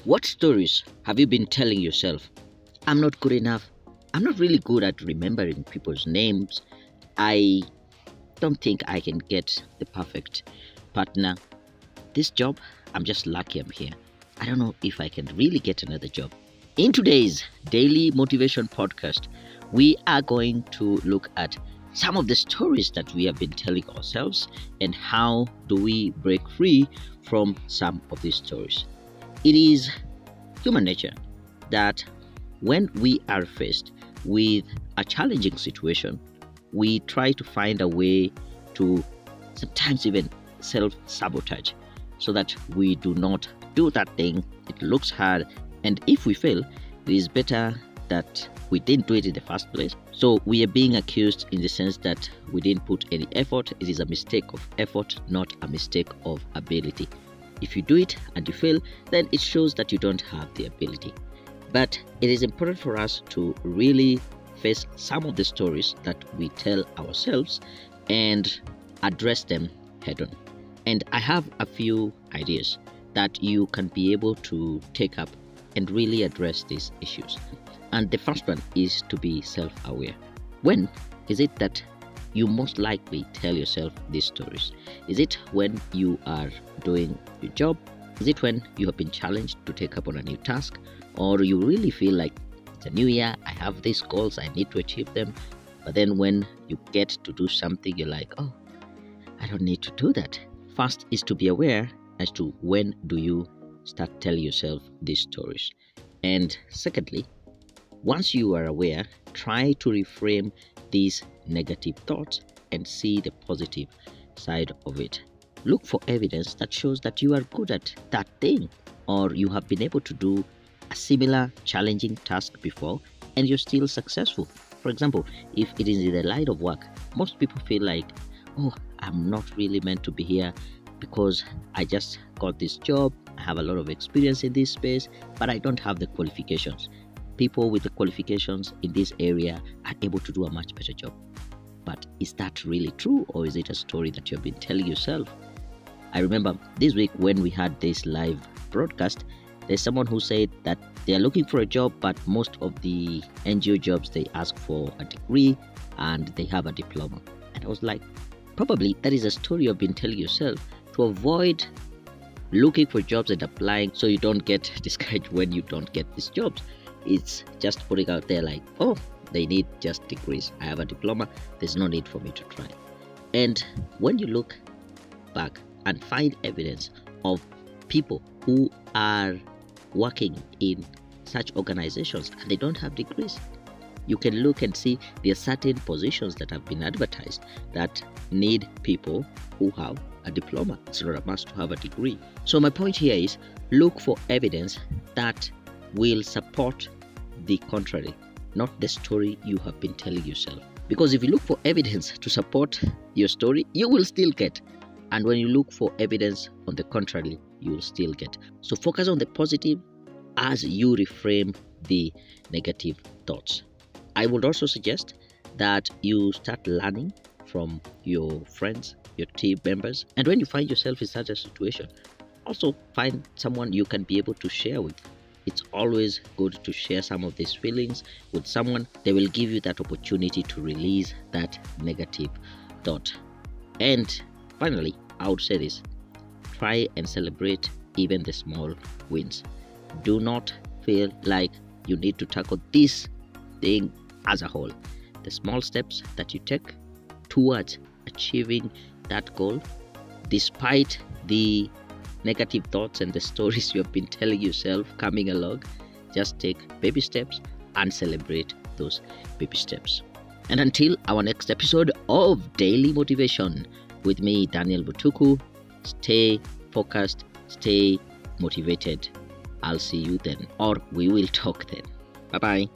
What stories have you been telling yourself? I'm not good enough. I'm not really good at remembering people's names. I don't think I can get the perfect partner. This job, I'm just lucky I'm here. I don't know if I can really get another job. In today's daily motivation podcast, we are going to look at some of the stories that we have been telling ourselves and how do we break free from some of these stories. It is human nature that when we are faced with a challenging situation, we try to find a way to sometimes even self-sabotage so that we do not do that thing. It looks hard, and if we fail, it is better that we didn't do it in the first place. So we are being accused in the sense that we didn't put any effort. It is a mistake of effort, not a mistake of ability. If you do it and you fail, then it shows that you don't have the ability. But it is important for us to really face some of the stories that we tell ourselves and address them head on. And I have a few ideas that you can be able to take up and really address these issues. And the first one is to be self-aware. When is it that you most likely tell yourself these stories? Is it when you are doing your job? Is it when you have been challenged to take up on a new task? Or you really feel like it's a new year, I have these goals, I need to achieve them. But then when you get to do something, you're like, oh, I don't need to do that. First is to be aware as to when do you start telling yourself these stories. And secondly, once you are aware, try to reframe these negative thoughts and see the positive side of it. Look for evidence that shows that you are good at that thing, or you have been able to do a similar challenging task before and you're still successful. For example, if it is in the line of work, most people feel like, oh, I'm not really meant to be here because I just got this job, I have a lot of experience in this space, but I don't have the qualifications. People with the qualifications in this area are able to do a much better job. But is that really true, or is it a story that you have been telling yourself? I remember this week when we had this live broadcast, there's someone who said that they are looking for a job, but most of the NGO jobs, they ask for a degree and they have a diploma. And I was like, probably that is a story you've been telling yourself to avoid looking for jobs and applying so you don't get discouraged when you don't get these jobs. It's just putting out there like, oh, they need just degrees. I have a diploma. There's no need for me to try. And when you look back and find evidence of people who are working in such organizations and they don't have degrees, you can look and see there are certain positions that have been advertised that need people who have a diploma. It's not a must to have a degree. So my point here is look for evidence that will support the contrary, not the story you have been telling yourself. Because if you look for evidence to support your story, you will still get. And when you look for evidence on the contrary, you will still get. So focus on the positive as you reframe the negative thoughts. I would also suggest that you start learning from your friends, your team members. And when you find yourself in such a situation, also find someone you can be able to share with. It's always good to share some of these feelings with someone. They will give you that opportunity to release that negative thought. And finally, I would say this: try and celebrate even the small wins. Do not feel like you need to tackle this thing as a whole. The small steps that you take towards achieving that goal, despite the negative thoughts and the stories you have been telling yourself coming along, just take baby steps and celebrate those baby steps. And until our next episode of Daily Motivation with me, Daniel Mutuku, stay focused, stay motivated. I'll see you then, or we will talk then. Bye-bye.